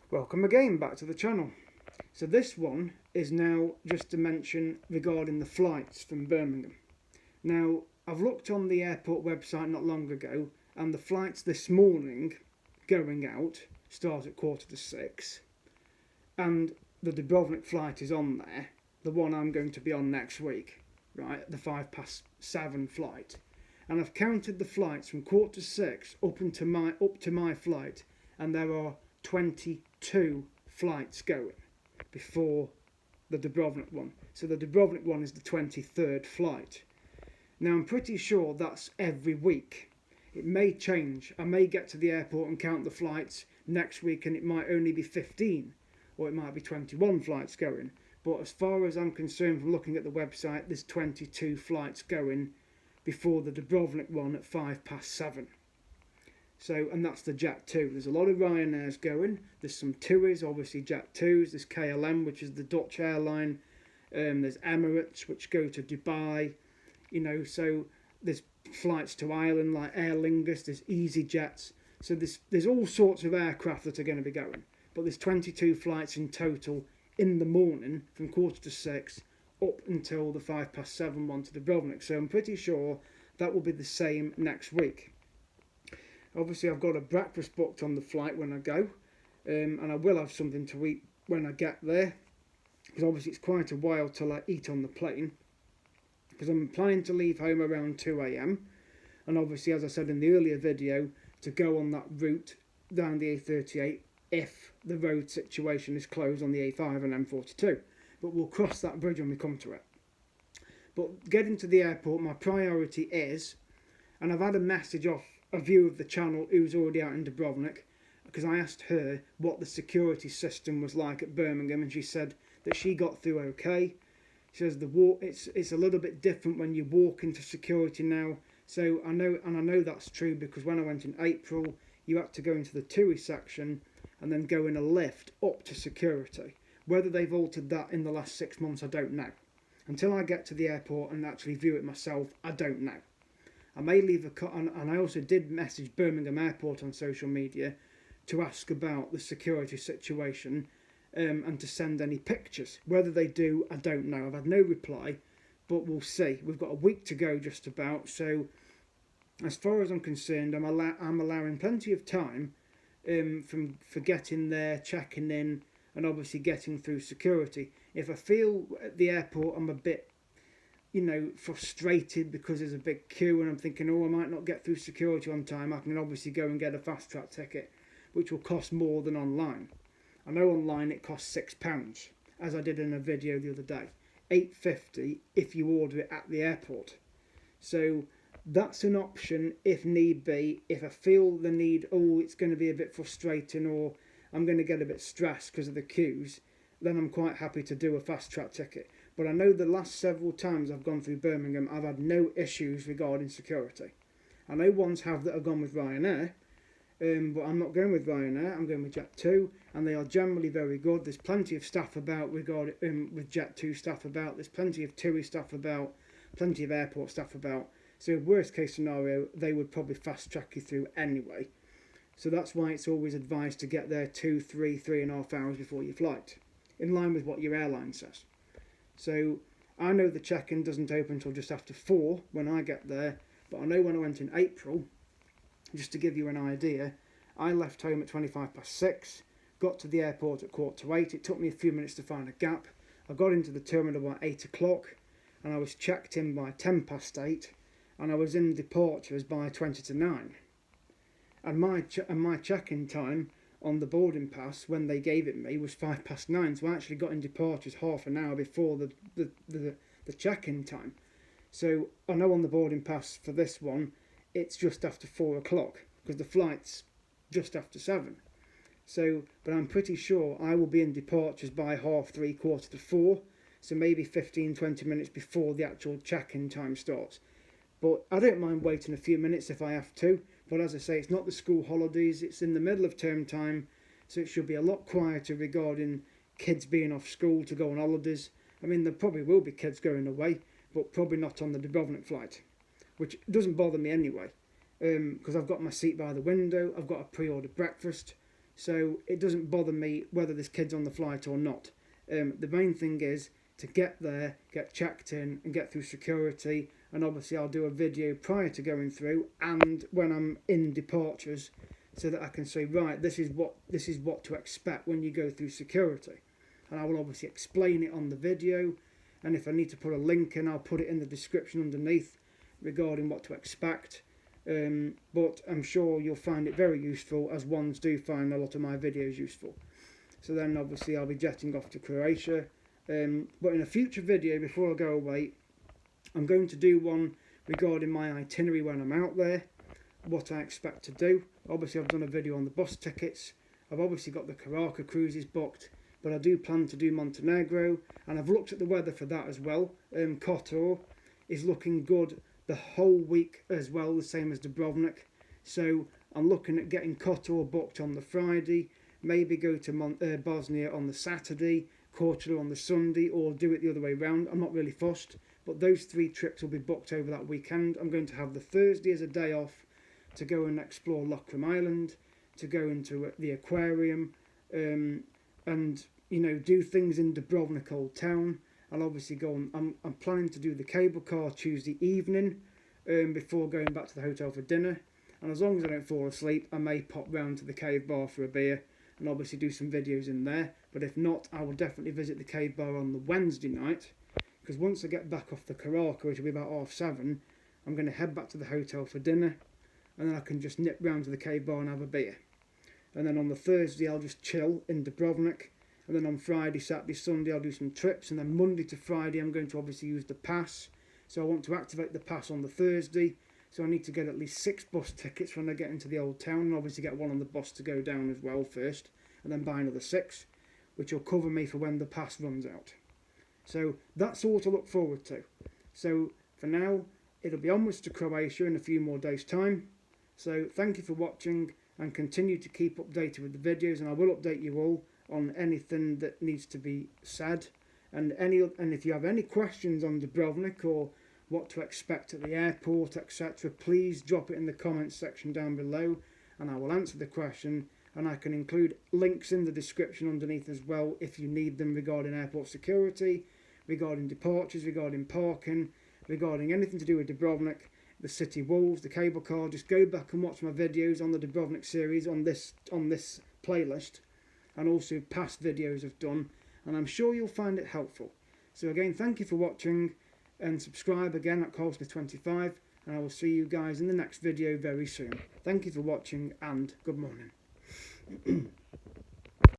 Welcome again back to the channel. So this one is now just to mention regarding the flights from Birmingham. Now I've looked on the airport website not long ago, and the flights this morning going out start at 6:15, and the Dubrovnik flight is on there, the one I'm going to be on next week, right, the 7:05 flight. And I've counted the flights from 6:15 up to my flight, and there are 22 flights going before the Dubrovnik one. So the Dubrovnik one is the 23rd flight. Now I'm pretty sure that's every week. It may change. I may get to the airport and count the flights next week and it might only be 15, or it might be 21 flights going. But as far as I'm concerned from looking at the website, there's 22 flights going before the Dubrovnik one at 7:05. So, and that's the Jet 2. There's a lot of Ryanairs going. There's some TUIs, obviously Jet 2s. There's KLM, which is the Dutch airline. There's Emirates, which go to Dubai. So there's flights to Ireland like Aer Lingus. There's EasyJets. So there's all sorts of aircraft that are going to be going. But there's 22 flights in total in the morning from 6:15 up until the 7:05 one to Dubrovnik. So I'm pretty sure that will be the same next week. Obviously, I've got a breakfast booked on the flight when I go, and I will have something to eat when I get there, because obviously it's quite a while till I eat on the plane, because I'm planning to leave home around 2 a.m, and obviously, as I said in the earlier video, to go on that route down the A38 if the road situation is closed on the A5 and M42, but we'll cross that bridge when we come to it. But getting to the airport, my priority is, and I've had a message off a view of the channel who's already out in Dubrovnik, because I asked her what the security system was like at Birmingham, and she said that she got through okay. She says it's a little bit different when you walk into security now. So I know that's true, because when I went in April, you had to go into the TUI section and then go in a lift up to security. Whether they've altered that in the last 6 months, I don't know. Until I get to the airport and actually view it myself, I don't know. I may leave and I also did message Birmingham Airport on social media to ask about the security situation, and to send any pictures. Whether they do, I don't know. I've had no reply, but we'll see. We've got a week to go just about, so as far as I'm concerned, I'm allowing plenty of time for getting there, checking in, and obviously getting through security. If I feel at the airport I'm a bit frustrated because there's a big queue and I'm thinking, I might not get through security on time, I can obviously go and get a fast track ticket, which will cost more than online. I know online it costs £6, as I did in a video the other day. £8.50 if you order it at the airport. So that's an option if need be. If I feel the need, it's going to be a bit frustrating, or I'm going to get a bit stressed because of the queues, then I'm quite happy to do a fast track ticket. But I know the last several times I've gone through Birmingham, I've had no issues regarding security. I know ones that have gone with Ryanair, but I'm not going with Ryanair, I'm going with Jet 2, and they are generally very good. There's plenty of staff about regarding with Jet 2 staff about, there's plenty of TUI staff about, plenty of airport staff about. So worst case scenario, they would probably fast track you through anyway. So that's why it's always advised to get there 3.5 hours before your flight, in line with what your airline says. So I know the check-in doesn't open until just after 4 when I get there, but I know when I went in April, just to give you an idea, I left home at 6:25, got to the airport at 7:45. It took me a few minutes to find a gap. I got into the terminal by 8 o'clock, and I was checked in by 10:08, and I was in departures by 9:20. And my check-in time on the boarding pass when they gave it me was 9:05, so I actually got in departures half an hour before the check-in time. So I know on the boarding pass for this one it's just after 4 o'clock, because the flight's just after 7. So, but I'm pretty sure I will be in departures by 3:30, 4:45, so maybe 15-20 minutes before the actual check-in time starts. But I don't mind waiting a few minutes if I have to. But as I say, it's not the school holidays, it's in the middle of term time, so it should be a lot quieter regarding kids being off school to go on holidays. I mean, there probably will be kids going away, but probably not on the Dubrovnik flight, which doesn't bother me anyway, because I've got my seat by the window, I've got a pre-ordered breakfast, so it doesn't bother me whether there's kids on the flight or not. The main thing is to get there, get checked in and get through security, and obviously I'll do a video prior to going through and when I'm in departures, so that I can say, right, this is what to expect when you go through security. And I will obviously explain it on the video, and if I need to put a link in, I'll put it in the description underneath regarding what to expect. But I'm sure you'll find it very useful, as ones do find a lot of my videos useful. So then obviously I'll be jetting off to Croatia. But in a future video, before I go away, I'm going to do one regarding my itinerary when I'm out there, what I expect to do. Obviously I've done a video on the bus tickets. I've obviously got the Caracas cruises booked, but I do plan to do Montenegro, and I've looked at the weather for that as well. Kotor is looking good the whole week as well, the same as Dubrovnik. So I'm looking at getting Kotor booked on the Friday, maybe go to Bosnia on the Saturday, Korčula on the Sunday, or do it the other way round. I'm not really fussed, but those 3 trips will be booked over that weekend. I'm going to have the Thursday as a day off to go and explore Lochram Island, to go into the aquarium, and do things in Dubrovnik Old Town. I'll obviously go on, I'm planning to do the cable car Tuesday evening before going back to the hotel for dinner, and as long as I don't fall asleep, I may pop round to the cave bar for a beer and obviously do some videos in there. But if not, I will definitely visit the cave bar on the Wednesday night, because once I get back off the Caracas, which will be about 7:30, I'm going to head back to the hotel for dinner, and then I can just nip round to the cave bar and have a beer. And then on the Thursday I'll just chill in Dubrovnik, and then on Friday, Saturday, Sunday I'll do some trips, and then Monday to Friday I'm going to obviously use the pass. So I want to activate the pass on the Thursday, so I need to get at least 6 bus tickets when I get into the old town, and obviously get one on the bus to go down as well first, and then buy another 6, which will cover me for when the pass runs out. So that's all to look forward to. So for now, it'll be onwards to Croatia in a few more days' time. So thank you for watching, and continue to keep updated with the videos, and I will update you all on anything that needs to be said. And if you have any questions on Dubrovnik or what to expect at the airport, etc., please drop it in the comments section down below, and I will answer the question, and I can include links in the description underneath as well if you need them regarding airport security, regarding departures, regarding parking, regarding anything to do with Dubrovnik, the city walls, the cable car. Just go back and watch my videos on the Dubrovnik series on this playlist, and also past videos I've done, and I'm sure you'll find it helpful. So again, thank you for watching, and subscribe again at Carlsmith25, and I will see you guys in the next video very soon. Thank you for watching, and good morning.